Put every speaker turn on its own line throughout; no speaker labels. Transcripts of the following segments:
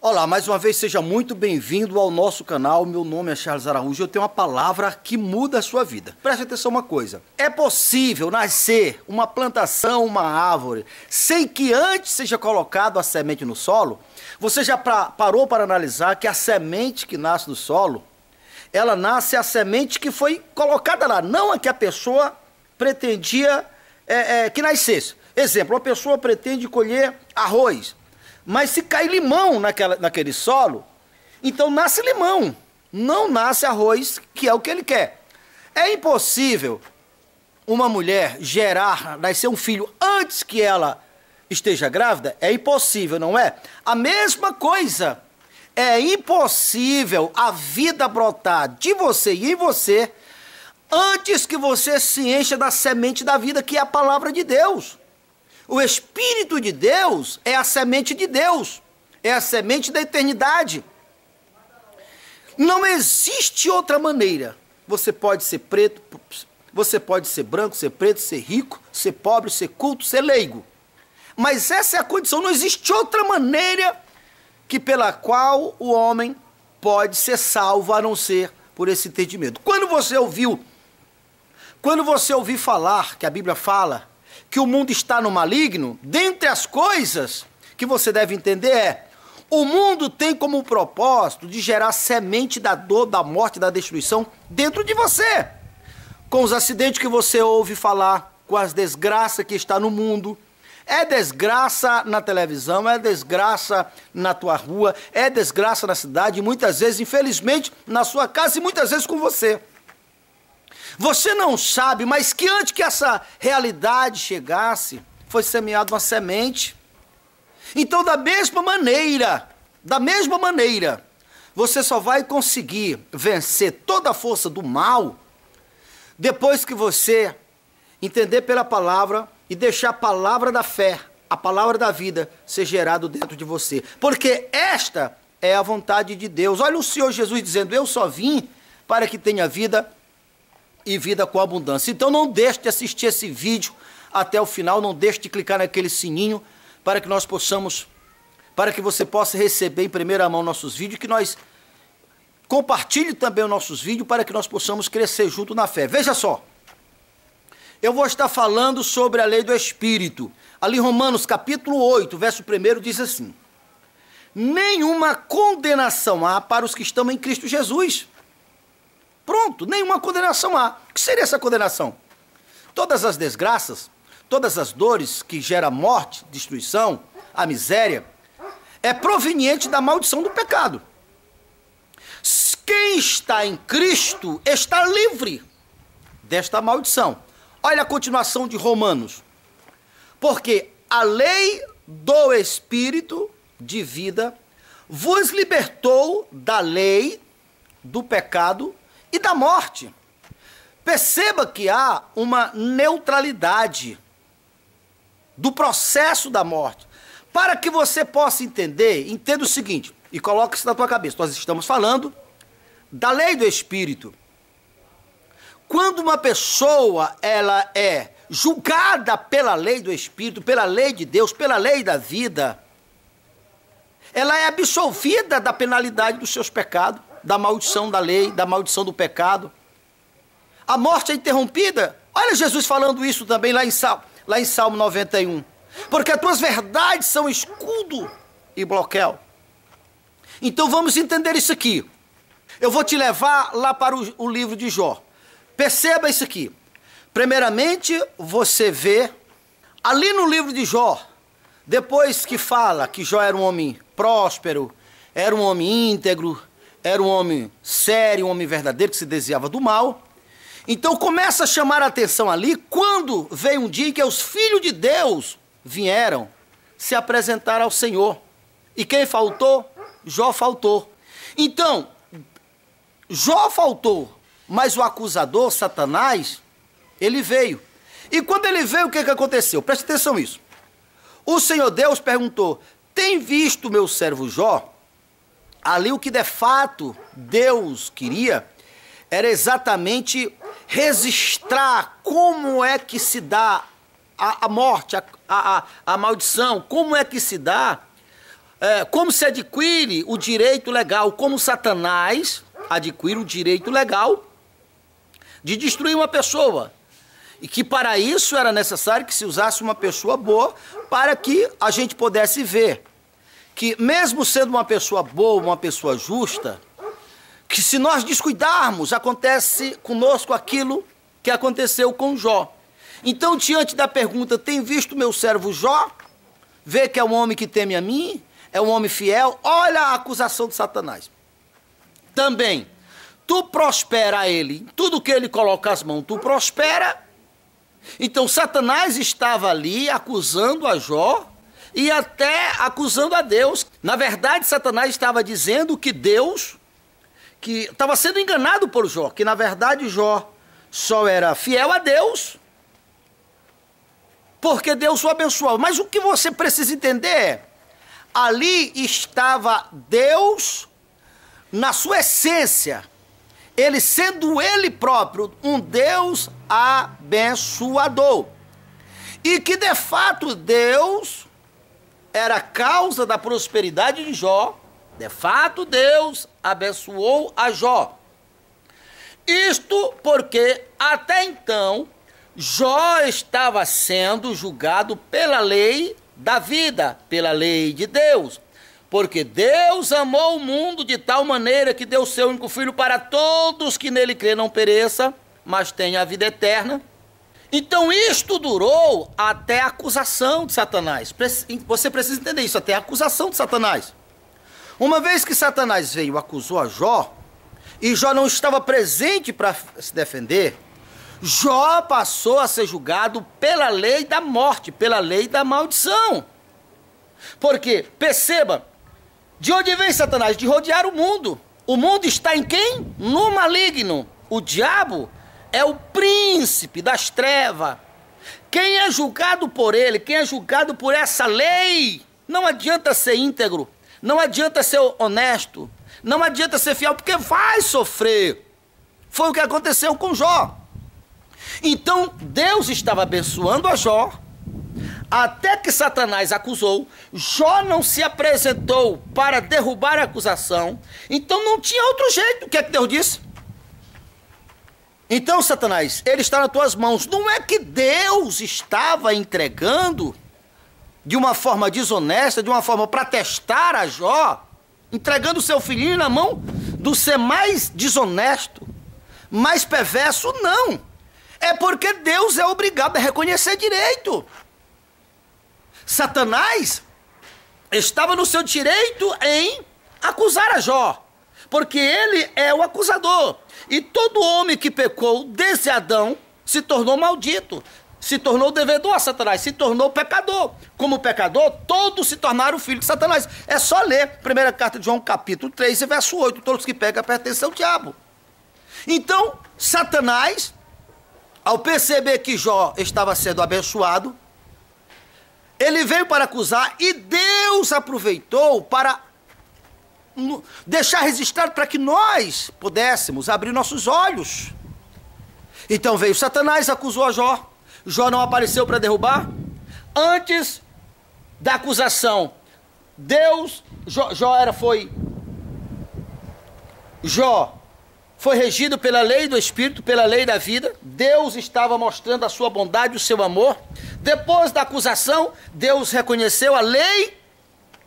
Olá, mais uma vez seja muito bem-vindo ao nosso canal. Meu nome é Charles Araújo e eu tenho uma palavra que muda a sua vida. Preste atenção uma coisa. É possível nascer uma plantação, uma árvore, sem que antes seja colocado a semente no solo? Você já parou para analisar que a semente que nasce no solo, ela nasce a semente que foi colocada lá, não a que a pessoa pretendia que nascesse. Exemplo, uma pessoa pretende colher arroz, mas se cai limão naquele solo, então nasce limão, não nasce arroz, que é o que ele quer. É impossível uma mulher nascer um filho antes que ela esteja grávida? É impossível, não é? A mesma coisa, é impossível a vida brotar de você e em você antes que você se encha da semente da vida, que é a palavra de Deus. O Espírito de Deus é a semente de Deus, é a semente da eternidade. Não existe outra maneira. Você pode ser preto, você pode ser branco, ser preto, ser rico, ser pobre, ser culto, ser leigo. Mas essa é a condição, não existe outra maneira pela qual o homem pode ser salvo, a não ser por esse entendimento. Quando você ouviu falar, que a Bíblia fala, que o mundo está no maligno, dentre as coisas que você deve entender o mundo tem como propósito de gerar semente da dor, da morte, da destruição dentro de você. Com os acidentes que você ouve falar, com as desgraças que está no mundo, é desgraça na televisão, é desgraça na tua rua, é desgraça na cidade, muitas vezes, infelizmente, na sua casa e muitas vezes com você. Você não sabe, mas que antes que essa realidade chegasse, foi semeada uma semente. Então, da mesma maneira, você só vai conseguir vencer toda a força do mal depois que você entender pela palavra e deixar a palavra da fé, a palavra da vida ser gerado dentro de você. Porque esta é a vontade de Deus. Olha o Senhor Jesus dizendo, eu só vim para que tenha vida e vida com abundância. Então não deixe de assistir esse vídeo até o final, não deixe de clicar naquele sininho para que para que você possa receber em primeira mão nossos vídeos, que nós compartilhe também os nossos vídeos para que nós possamos crescer junto na fé. Veja só, eu vou estar falando sobre a lei do Espírito. Ali em Romanos capítulo 8, verso 1 diz assim, nenhuma condenação há para os que estão em Cristo Jesus. Pronto, nenhuma condenação há. O que seria essa condenação? Todas as desgraças, todas as dores que geram morte, destruição, a miséria, é proveniente da maldição do pecado. Quem está em Cristo está livre desta maldição. Olha a continuação de Romanos. Porque a lei do Espírito de vida vos libertou da lei do pecado e da morte. Perceba que há uma neutralidade do processo da morte. Para que você possa entender, entenda o seguinte, e coloque isso na tua cabeça, nós estamos falando da lei do Espírito. Quando uma pessoa ela é julgada pela lei do Espírito, pela lei de Deus, pela lei da vida, ela é absolvida da penalidade dos seus pecados, da maldição da lei, da maldição do pecado. A morte é interrompida. Olha Jesus falando isso também lá em Salmo 91. Porque as tuas verdades são escudo e bloqueio. Então vamos entender isso aqui. Eu vou te levar lá para o livro de Jó. Perceba isso aqui. Primeiramente, você vê ali no livro de Jó, depois que fala que Jó era um homem próspero, era um homem íntegro, era um homem sério, um homem verdadeiro que se desviava do mal. Então começa a chamar a atenção ali quando veio um dia em que os filhos de Deus vieram se apresentar ao Senhor. E quem faltou? Jó faltou. Então, Jó faltou, mas o acusador, Satanás, ele veio. E quando ele veio, o que aconteceu? Preste atenção nisso. O Senhor Deus perguntou, tem visto meu servo Jó? Ali o que de fato Deus queria era exatamente registrar como é que se dá a morte, a maldição, como é que se dá como se adquire o direito legal, como Satanás adquire o direito legal de destruir uma pessoa. E que para isso era necessário que se usasse uma pessoa boa para que a gente pudesse ver que mesmo sendo uma pessoa boa, uma pessoa justa, que se nós descuidarmos, acontece conosco aquilo que aconteceu com Jó. Então, diante da pergunta, tem visto meu servo Jó? Vê que é um homem que teme a mim? É um homem fiel? Olha a acusação de Satanás. Também, tu prospera a ele, em tudo que ele coloca as mãos, tu prospera. Então, Satanás estava ali acusando a Jó e até acusando a Deus. Na verdade, Satanás estava dizendo que Deus, que estava sendo enganado por Jó, que na verdade Jó só era fiel a Deus, porque Deus o abençoava. Mas o que você precisa entender é, ali estava Deus na sua essência, ele sendo ele próprio um Deus abençoador. E que de fato Deus era a causa da prosperidade de Jó. De fato Deus abençoou a Jó. Isto porque até então Jó estava sendo julgado pela lei da vida, pela lei de Deus. Porque Deus amou o mundo de tal maneira que deu seu único filho para todos que nele crê não pereça, mas tenha a vida eterna. Então isto durou até a acusação de Satanás. Você precisa entender isso, até a acusação de Satanás. Uma vez que Satanás veio e acusou a Jó, e Jó não estava presente para se defender, Jó passou a ser julgado pela lei da morte, pela lei da maldição. Porque, perceba, de onde vem Satanás? De rodear o mundo. O mundo está em quem? No maligno. O diabo é o príncipe das trevas. Quem é julgado por ele, quem é julgado por essa lei, não adianta ser íntegro, não adianta ser honesto, não adianta ser fiel, porque vai sofrer. Foi o que aconteceu com Jó. Então, Deus estava abençoando a Jó, até que Satanás acusou. Jó não se apresentou para derrubar a acusação, então não tinha outro jeito. O que é que Deus disse? Então, Satanás, ele está nas tuas mãos. Não é que Deus estava entregando de uma forma desonesta, de uma forma para testar a Jó, entregando seu filhinho na mão do ser mais desonesto, mais perverso, não. É porque Deus é obrigado a reconhecer direito. Satanás estava no seu direito em acusar a Jó, porque ele é o acusador. E todo homem que pecou desde Adão se tornou maldito, se tornou devedor a Satanás, se tornou pecador. Como pecador, todos se tornaram filhos de Satanás. É só ler primeira carta de João, capítulo 3, verso 8. Todos que pecam pertencem ao diabo. Então, Satanás, ao perceber que Jó estava sendo abençoado, ele veio para acusar e Deus aproveitou para deixar registrado para que nós pudéssemos abrir nossos olhos. Então veio Satanás, acusou a Jó. Jó não apareceu para derrubar. Antes da acusação, Jó foi regido pela lei do Espírito, pela lei da vida. Deus estava mostrando a sua bondade, o seu amor. Depois da acusação, Deus reconheceu a lei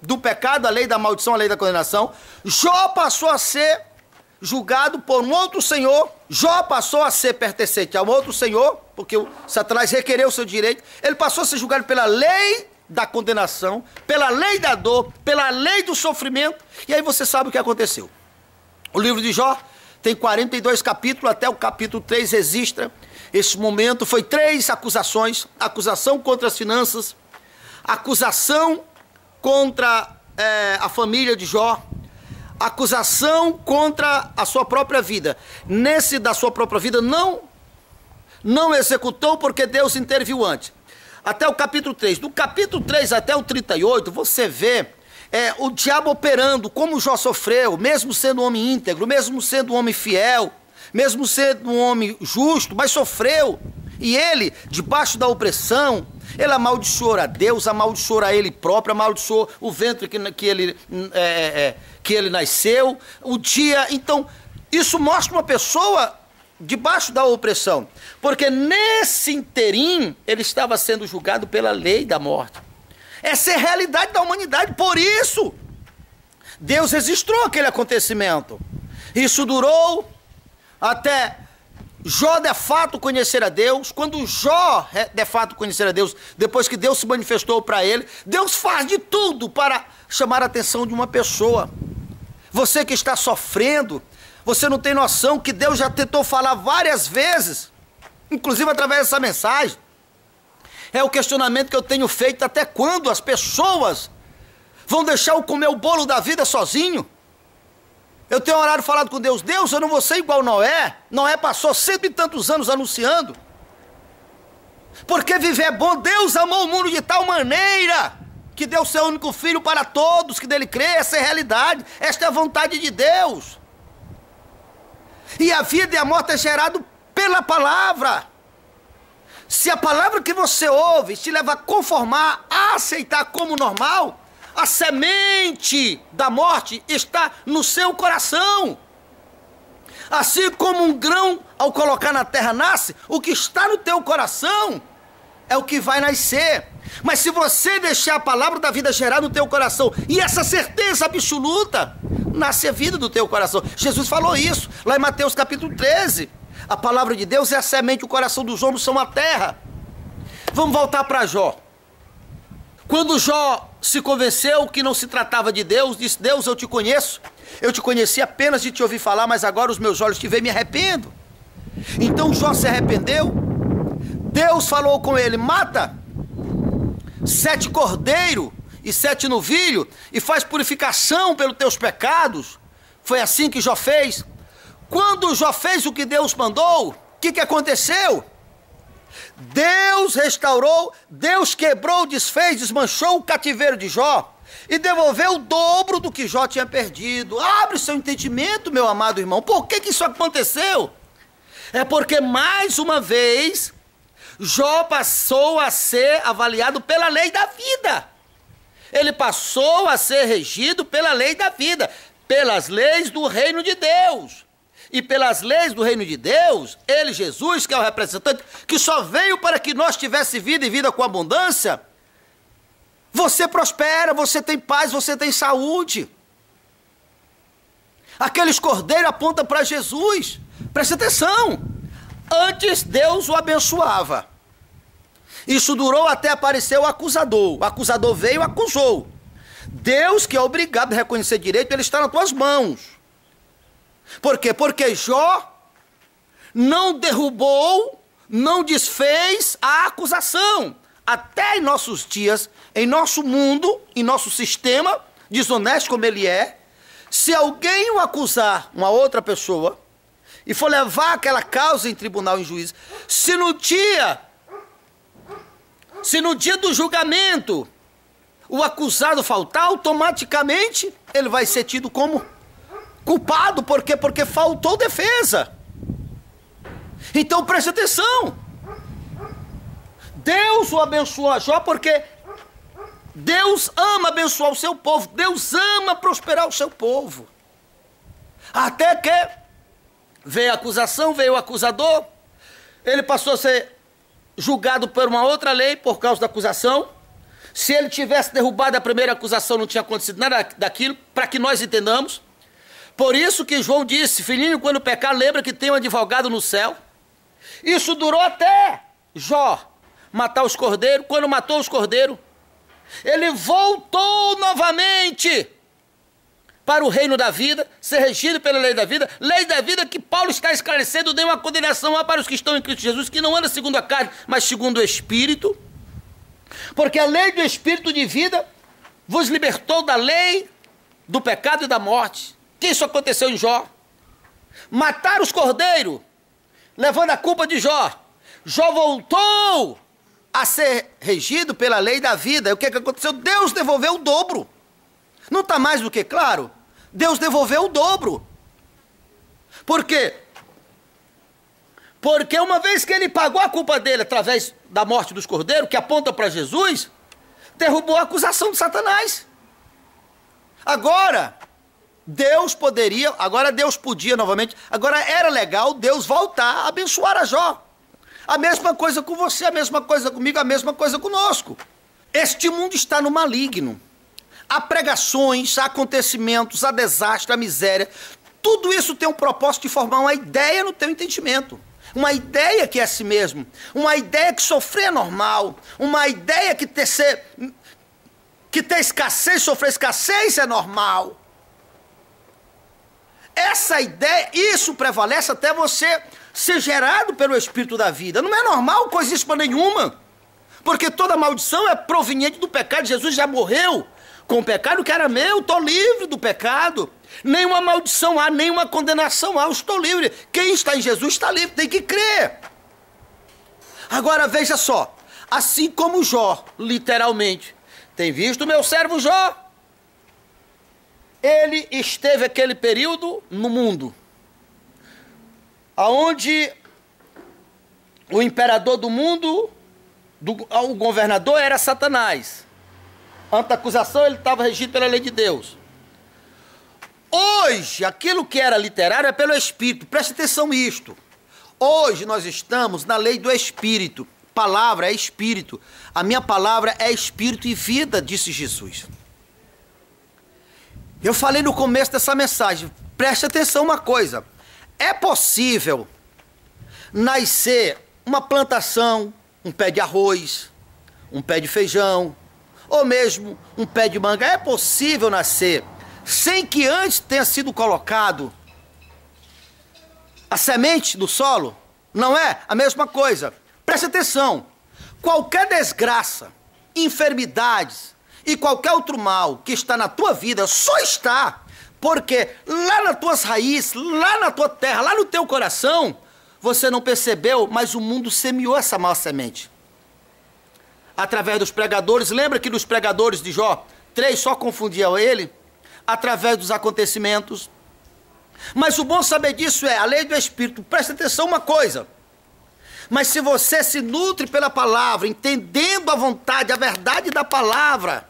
do pecado, a lei da maldição, a lei da condenação. Jó passou a ser julgado por um outro senhor. Jó passou a ser pertencente a um outro senhor, porque o Satanás requereu o seu direito. Ele passou a ser julgado pela lei da condenação, pela lei da dor, pela lei do sofrimento. E aí você sabe o que aconteceu. O livro de Jó tem 42 capítulos, até o capítulo 3 registra esse momento. Foi 3 acusações: acusação contra as finanças, acusação contra a família de Jó, acusação contra a sua própria vida. Nesse da sua própria vida não executou porque Deus interviu antes. Até o capítulo 3. Do capítulo 3 até o 38, você vê o diabo operando, como Jó sofreu, mesmo sendo um homem íntegro, mesmo sendo um homem fiel, mesmo sendo um homem justo, mas sofreu. E ele, debaixo da opressão, Ele amaldiçoou a Deus, amaldiçoou a ele próprio, amaldiçoou o ventre que ele nasceu, o dia. Então, isso mostra uma pessoa debaixo da opressão, porque nesse interim ele estava sendo julgado pela lei da morte. Essa é a realidade da humanidade, por isso Deus registrou aquele acontecimento. Isso durou até Jó de fato conhecer a Deus. Quando Jó de fato conhecer a Deus, depois que Deus se manifestou para ele, Deus faz de tudo para chamar a atenção de uma pessoa. Você que está sofrendo, você não tem noção que Deus já tentou falar várias vezes, inclusive através dessa mensagem. É o questionamento que eu tenho feito: até quando as pessoas vão deixar eu comer o bolo da vida sozinho? Eu tenho orado e falado com Deus: Deus, eu não vou ser igual Noé. Noé passou 100 e tantos anos anunciando. Porque viver é bom. Deus amou o mundo de tal maneira que deu seu único filho para todos que dele crê. Essa é a realidade, esta é a vontade de Deus. E a vida e a morte é gerado pela palavra. Se a palavra que você ouve te leva a conformar, a aceitar como normal, a semente da morte está no seu coração. Assim como um grão, ao colocar na terra, nasce, o que está no teu coração é o que vai nascer. Mas se você deixar a palavra da vida gerar no teu coração, e essa certeza absoluta, nasce a vida do teu coração. Jesus falou isso lá em Mateus capítulo 13. A palavra de Deus é a semente, o coração dos homens são a terra. Vamos voltar para Jó. Quando Jó se convenceu que não se tratava de Deus, disse: Deus, eu te conheço. Eu te conheci apenas de te ouvir falar, mas agora os meus olhos te veem e me arrependo. Então Jó se arrependeu. Deus falou com ele: mata 7 cordeiros e 7 novilhos e faz purificação pelos teus pecados. Foi assim que Jó fez. Quando Jó fez o que Deus mandou, o que aconteceu? Deus restaurou, Deus quebrou, desfez, desmanchou o cativeiro de Jó e devolveu o dobro do que Jó tinha perdido. Abre seu entendimento, meu amado irmão. Por que isso aconteceu? É porque, mais uma vez, Jó passou a ser avaliado pela lei da vida. Ele passou a ser regido pela lei da vida, pelas leis do reino de Deus. E pelas leis do reino de Deus, ele, Jesus, que é o representante, que só veio para que nós tivéssemos vida e vida com abundância, você prospera, você tem paz, você tem saúde. Aqueles cordeiros apontam para Jesus. Preste atenção. Antes Deus o abençoava. Isso durou até aparecer o acusador. O acusador veio e acusou. Deus, que é obrigado a reconhecer direito, ele está nas tuas mãos. Por quê? Porque Jó não derrubou, não desfez a acusação. Até em nossos dias, em nosso mundo, em nosso sistema, desonesto como ele é, se alguém o acusar uma outra pessoa e for levar aquela causa em tribunal, em juízo, se no dia do julgamento o acusado faltar, automaticamente ele vai ser tido como culpado. Por quê? Porque faltou defesa. Então preste atenção. Deus o abençoou a Jó porque Deus ama abençoar o seu povo. Deus ama prosperar o seu povo. Até que veio a acusação, veio o acusador. Ele passou a ser julgado por uma outra lei por causa da acusação. Se ele tivesse derrubado a primeira acusação, não tinha acontecido nada daquilo, para que nós entendamos. Por isso que João disse: filhinho, quando pecar, lembra que tem um advogado no céu. Isso durou até Jó matar os cordeiros. Quando matou os cordeiros, ele voltou novamente para o reino da vida, ser regido pela lei da vida que Paulo está esclarecendo, deu uma condenação para os que estão em Cristo Jesus, que não anda segundo a carne, mas segundo o Espírito. Porque a lei do Espírito de vida vos libertou da lei do pecado e da morte. Que isso aconteceu em Jó. Mataram os cordeiros, levando a culpa de Jó. Jó voltou a ser regido pela lei da vida. E o que aconteceu? Deus devolveu o dobro. Não está mais do que claro? Deus devolveu o dobro. Por quê? Porque uma vez que ele pagou a culpa dele através da morte dos cordeiros, que aponta para Jesus, derrubou a acusação de Satanás. Agora Deus podia novamente, agora era legal Deus voltar a abençoar a Jó. A mesma coisa com você, a mesma coisa comigo, a mesma coisa conosco. Este mundo está no maligno. Há pregações, há acontecimentos, há desastre, há miséria. Tudo isso tem um propósito de formar uma ideia no teu entendimento. Uma ideia que é a si mesmo. Uma ideia que sofrer é normal. Uma ideia que ter escassez, sofrer escassez é normal. Essa ideia, isso prevalece até você ser gerado pelo Espírito da vida. Não é normal coisíssima nenhuma. Porque toda maldição é proveniente do pecado. Jesus já morreu com o pecado que era meu. Estou livre do pecado. Nenhuma maldição há, nenhuma condenação há. Eu estou livre. Quem está em Jesus está livre. Tem que crer. Agora veja só. Assim como Jó, literalmente, tem visto o meu servo Jó? Ele esteve aquele período no mundo, aonde o imperador do mundo, o governador era Satanás. Ante a acusação ele estava regido pela lei de Deus. Hoje, aquilo que era literário é pelo Espírito. Preste atenção nisto. Hoje nós estamos na lei do Espírito. Palavra é Espírito. A minha palavra é Espírito e vida, disse Jesus. Eu falei no começo dessa mensagem, preste atenção uma coisa. É possível nascer uma plantação, um pé de arroz, um pé de feijão, ou mesmo um pé de manga. É possível nascer sem que antes tenha sido colocado a semente no solo? Não é a mesma coisa. Preste atenção. Qualquer desgraça, enfermidades e qualquer outro mal que está na tua vida só está porque lá nas tuas raízes, lá na tua terra, lá no teu coração, você não percebeu, mas o mundo semeou essa má semente. Através dos pregadores, lembra que dos pregadores de Jó, 3 só confundiam ele? Através dos acontecimentos. Mas o bom saber disso é a lei do Espírito. Presta atenção uma coisa. Mas se você se nutre pela palavra, entendendo a vontade, a verdade da palavra,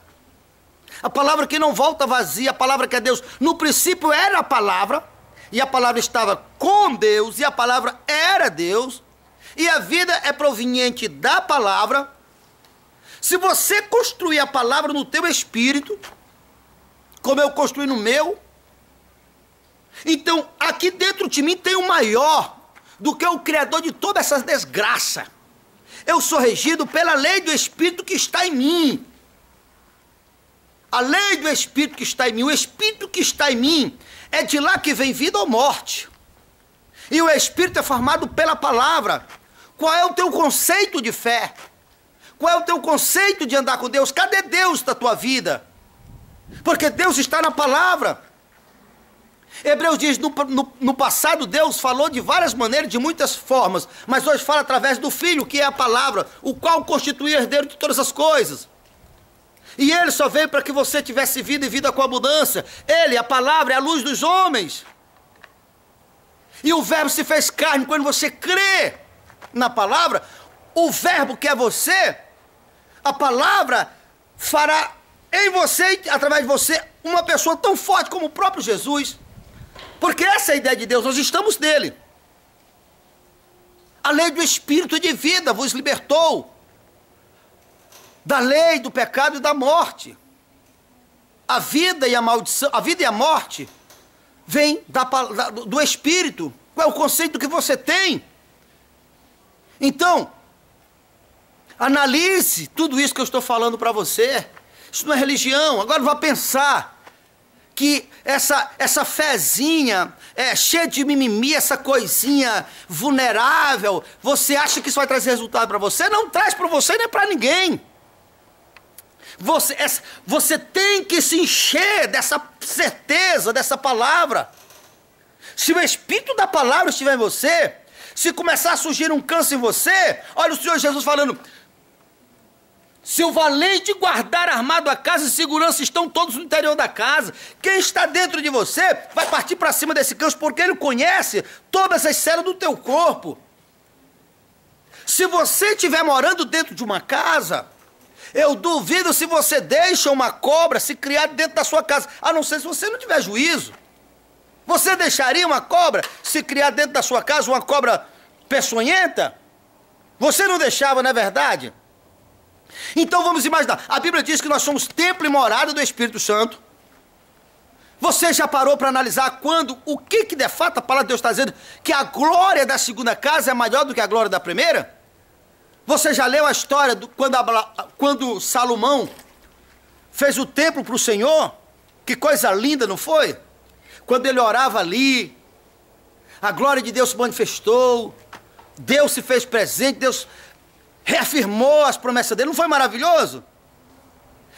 a palavra que não volta vazia, a palavra que é Deus, no princípio era a palavra, e a palavra estava com Deus, e a palavra era Deus, e a vida é proveniente da palavra. Se você construir a palavra no teu espírito, como eu construí no meu, então aqui dentro de mim tem o maior do que o Criador de toda essa desgraça. Eu sou regido pela lei do Espírito que está em mim. A lei do Espírito que está em mim. O Espírito que está em mim é de lá que vem vida ou morte. E o Espírito é formado pela palavra. Qual é o teu conceito de fé? Qual é o teu conceito de andar com Deus? Cadê Deus da tua vida? Porque Deus está na palavra. Hebreus diz, no passado Deus falou de várias maneiras, de muitas formas, mas hoje fala através do Filho, que é a palavra, o qual constitui herdeiro de todas as coisas. E ele só veio para que você tivesse vida e vida com abundância. Ele, a palavra, é a luz dos homens. E o verbo se fez carne. Quando você crê na palavra, o verbo que é você, a palavra fará em você, através de você, uma pessoa tão forte como o próprio Jesus. Porque essa é a ideia de Deus, nós estamos nele. A lei do Espírito de vida vos libertou da lei do pecado e da morte. A vida e a maldição, a vida e a morte vem do Espírito. Qual é o conceito que você tem? Então, analise tudo isso que eu estou falando para você. Isso não é religião. Agora vá pensar que essa fezinha cheia de mimimi, essa coisinha vulnerável, você acha que isso vai trazer resultado para você? Não traz para você nem para ninguém. Você tem que se encher dessa certeza, dessa palavra. Se o Espírito da palavra estiver em você, se começar a surgir um câncer em você, olha o Senhor Jesus falando: se o valente guardar armado a casa, e segurança estão todos no interior da casa. Quem está dentro de você vai partir para cima desse câncer, porque ele conhece todas as células do teu corpo. Se você estiver morando dentro de uma casa, eu duvido se você deixa uma cobra se criar dentro da sua casa, a não ser se você não tiver juízo. Você deixaria uma cobra se criar dentro da sua casa, uma cobra peçonhenta? Você não deixava, não é verdade? Então vamos imaginar, a Bíblia diz que nós somos templo e morada do Espírito Santo. Você já parou para analisar o que de fato a palavra de Deus está dizendo? Que a glória da segunda casa é maior do que a glória da primeira? Você já leu a história quando Salomão fez o templo para o Senhor? Que coisa linda, não foi? Quando ele orava ali, a glória de Deus se manifestou, Deus se fez presente, Deus reafirmou as promessas dele. Não foi maravilhoso?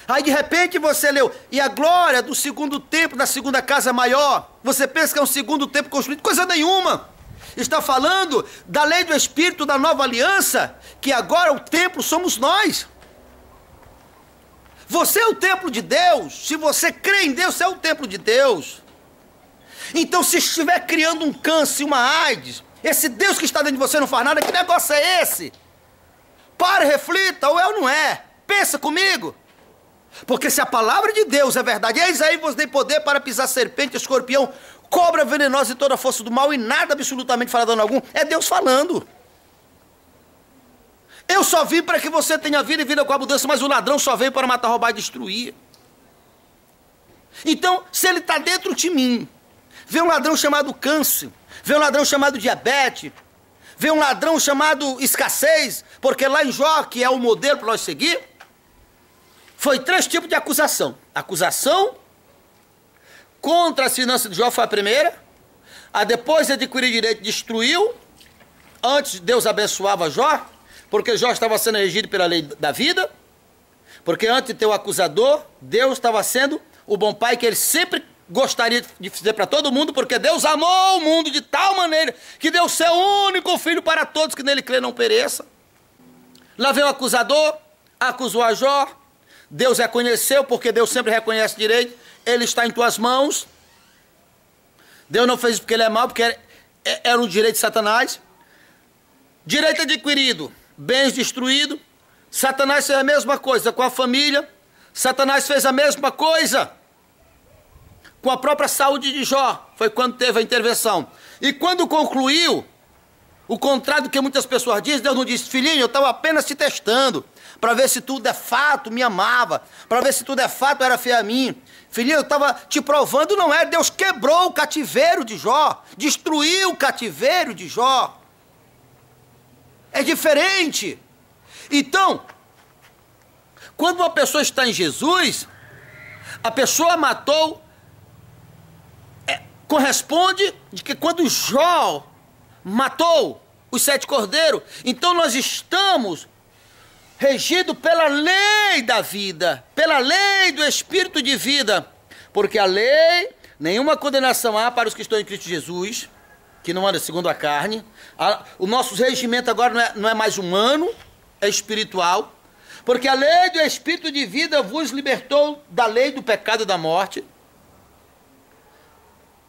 Aí de repente você leu, e a glória do segundo templo, da segunda casa é maior. Você pensa que é um segundo templo construído? Coisa nenhuma. Está falando da lei do Espírito da nova aliança, que agora o templo somos nós. Você é o templo de Deus. Se você crê em Deus, você é o templo de Deus. Então se estiver criando um câncer, uma AIDS, esse Deus que está dentro de você não faz nada, que negócio é esse? Pare, reflita, ou é ou não é? Pensa comigo. Porque se a palavra de Deus é verdade, eis aí vos dei poder para pisar serpente, escorpião, cobra venenosa e toda a força do mal, e nada absolutamente fará dano algum. É Deus falando. Eu só vim para que você tenha vida e vida com abundância, mas o ladrão só veio para matar, roubar e destruir. Então, se ele está dentro de mim, vê um ladrão chamado câncer, vê um ladrão chamado diabetes, vê um ladrão chamado escassez, porque lá em Jó, que é o modelo para nós seguir, foi 3 tipos de acusação. Acusação contra as finanças de Jó foi a primeira. A depois de adquirir direito, destruiu. Antes Deus abençoava Jó, porque Jó estava sendo regido pela lei da vida. Porque antes de ter o acusador, Deus estava sendo o bom pai que ele sempre gostaria de dizer para todo mundo, porque Deus amou o mundo de tal maneira que deu seu único filho para todos que nele crê não pereça. Lá veio o acusador, acusou a Jó. Deus reconheceu, porque Deus sempre reconhece direito. Ele está em tuas mãos. Deus não fez isso porque ele é mau, porque era um direito de Satanás. Direito adquirido, bens destruídos. Satanás fez a mesma coisa com a família. Satanás fez a mesma coisa com a própria saúde de Jó. Foi quando teve a intervenção. E quando concluiu, o contrário do que muitas pessoas dizem, Deus não disse: filhinho, eu estava apenas te testando, para ver se tu de fato me amava, para ver se tu de fato era fiel a mim. Filhinho, eu estava te provando, não é? Deus quebrou o cativeiro de Jó, destruiu o cativeiro de Jó. É diferente. Então, quando uma pessoa está em Jesus, a pessoa matou, corresponde de que quando Jó matou os 7 cordeiros, então nós estamos regido pela lei da vida, pela lei do Espírito de vida, porque a lei, nenhuma condenação há para os que estão em Cristo Jesus, que não andam segundo a carne. O nosso regimento agora não é mais humano, é espiritual, porque a lei do Espírito de vida vos libertou da lei do pecado e da morte.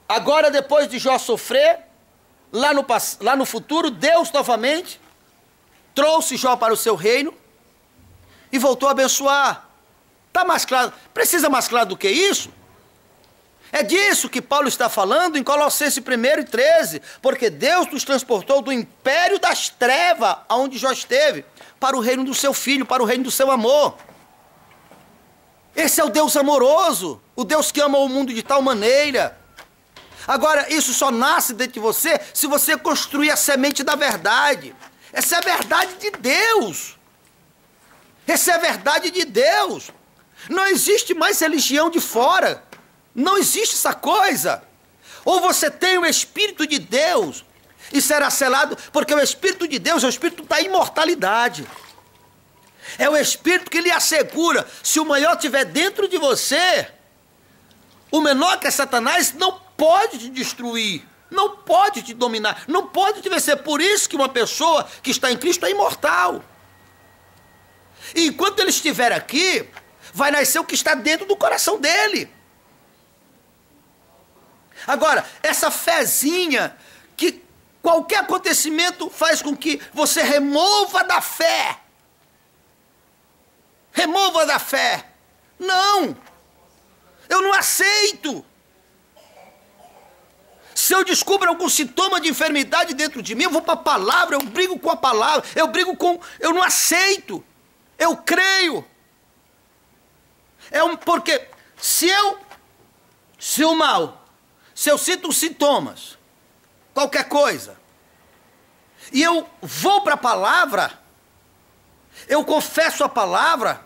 Agora, depois de Jó sofrer, lá no futuro, Deus novamente trouxe Jó para o seu reino e voltou a abençoar. Está mais claro? Precisa mais claro do que isso? É disso que Paulo está falando em Colossenses 1:13, porque Deus nos transportou do império das trevas, aonde Jó esteve, para o reino do seu Filho, para o reino do seu amor. Esse é o Deus amoroso, o Deus que ama o mundo de tal maneira. Agora, isso só nasce dentro de você se você construir a semente da verdade. Essa é a verdade de Deus. Essa é a verdade de Deus. Não existe mais religião de fora. Não existe essa coisa. Ou você tem o Espírito de Deus e será selado, porque o Espírito de Deus é o Espírito da imortalidade. É o Espírito que lhe assegura, se o maior estiver dentro de você, o menor, que é Satanás, não pode te destruir, não pode te dominar, não pode te vencer. Por isso que uma pessoa que está em Cristo é imortal. E enquanto ele estiver aqui, vai nascer o que está dentro do coração dele. Agora, essa fezinha que Qualquer acontecimento faz com que você remova da fé. Remova da fé. Não! Eu não aceito. Se eu descubro algum sintoma de enfermidade dentro de mim, eu vou para a palavra, eu brigo com a palavra, eu não aceito. Eu creio. Porque se eu sinto sintomas, qualquer coisa, e eu vou para a palavra, eu confesso a palavra,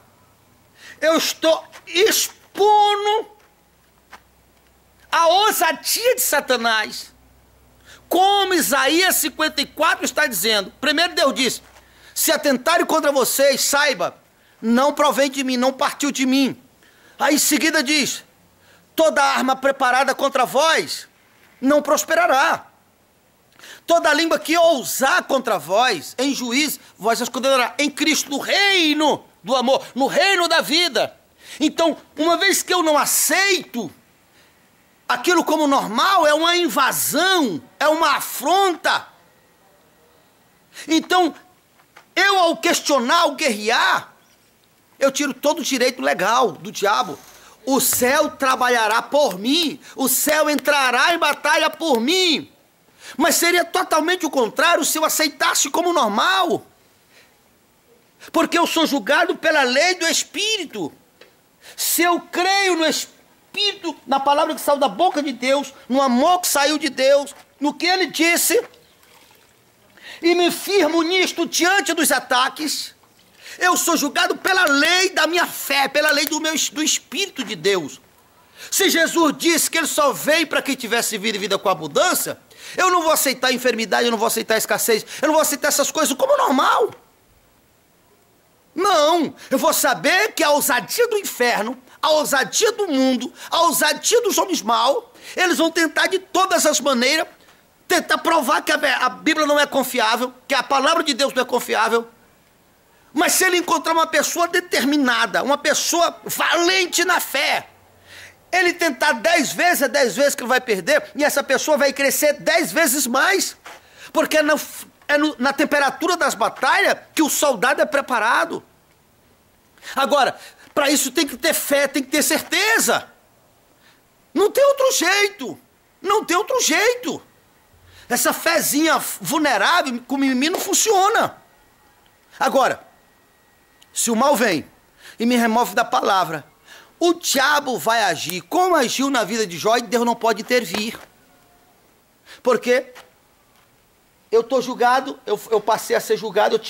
eu estou expondo a ousadia de Satanás. Como Isaías 54 está dizendo. Primeiro Deus diz: se atentarem contra vocês, saiba, não provém de mim, não partiu de mim. Aí em seguida diz: toda arma preparada contra vós não prosperará. Toda língua que ousar contra vós, em juízo, vós as condenará. Em Cristo, no reino do amor, no reino da vida. Então, uma vez que eu não aceito aquilo como normal, é uma invasão, é uma afronta. Então, eu ao questionar, ao guerrear, eu tiro todo o direito legal do diabo. O céu trabalhará por mim, o céu entrará em batalha por mim. Mas seria totalmente o contrário se eu aceitasse como normal. Porque eu sou julgado pela lei do Espírito. Se eu creio no Espírito, na palavra que saiu da boca de Deus, no amor que saiu de Deus, no que Ele disse, e me firmo nisto diante dos ataques, eu sou julgado pela lei da minha fé, pela lei do Espírito de Deus. Se Jesus disse que Ele só veio para quem tivesse vida e vida com abundância, eu não vou aceitar a enfermidade, eu não vou aceitar a escassez, eu não vou aceitar essas coisas como normal. Não, eu vou saber que a ousadia do inferno, a ousadia do mundo, a ousadia dos homens maus, eles vão tentar de todas as maneiras, tentar provar que a Bíblia não é confiável, que a palavra de Deus não é confiável. Mas se ele encontrar uma pessoa determinada, uma pessoa valente na fé, ele tentar 10 vezes, é 10 vezes que ele vai perder, e essa pessoa vai crescer 10 vezes mais. Porque é na temperatura das batalhas que o soldado é preparado. Agora, para isso tem que ter fé, tem que ter certeza. Não tem outro jeito. Não tem outro jeito. Essa fezinha vulnerável com mimimi não funciona. Agora, se o mal vem e me remove da palavra, o diabo vai agir como agiu na vida de Jó, e Deus não pode intervir. Porque eu estou julgado, eu passei a ser julgado,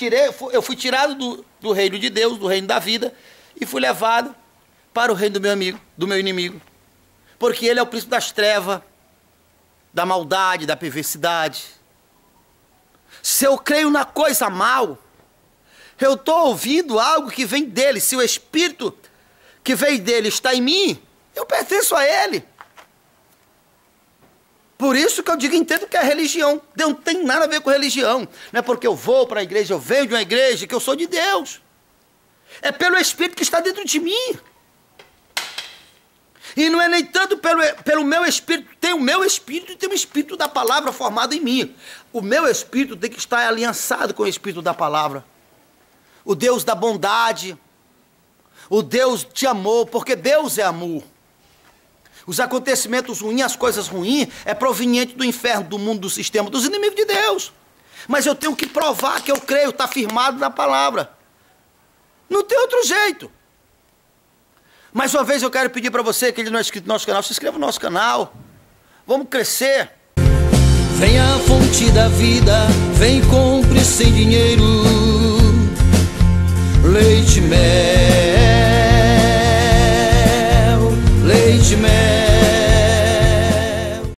eu fui tirado do reino de Deus, do reino da vida, e fui levado para o reino do meu amigo, do meu inimigo. Porque ele é o príncipe das trevas, da maldade, da perversidade. Se eu creio na coisa mal, eu estou ouvindo algo que vem dele. Se o Espírito que veio dele está em mim, eu pertenço a ele. Por isso que eu digo, entendo que é religião. Não tem nada a ver com religião. Não é porque eu vou para a igreja, eu venho de uma igreja, que eu sou de Deus. É pelo Espírito que está dentro de mim. E não é nem tanto pelo meu Espírito. Tem o meu Espírito e tem o Espírito da palavra formado em mim. O meu Espírito tem que estar aliançado com o Espírito da palavra. O Deus da bondade, o Deus de amor, porque Deus é amor. Os acontecimentos ruins, as coisas ruins, é proveniente do inferno, do mundo, do sistema, dos inimigos de Deus. Mas eu tenho que provar que eu creio, está firmado na palavra. Não tem outro jeito. Mais uma vez eu quero pedir para você, que ele não é inscrito no nosso canal, se inscreva no nosso canal. Vamos crescer.
Vem a fonte da vida, vem compre sem dinheiro leite mel, leite mel.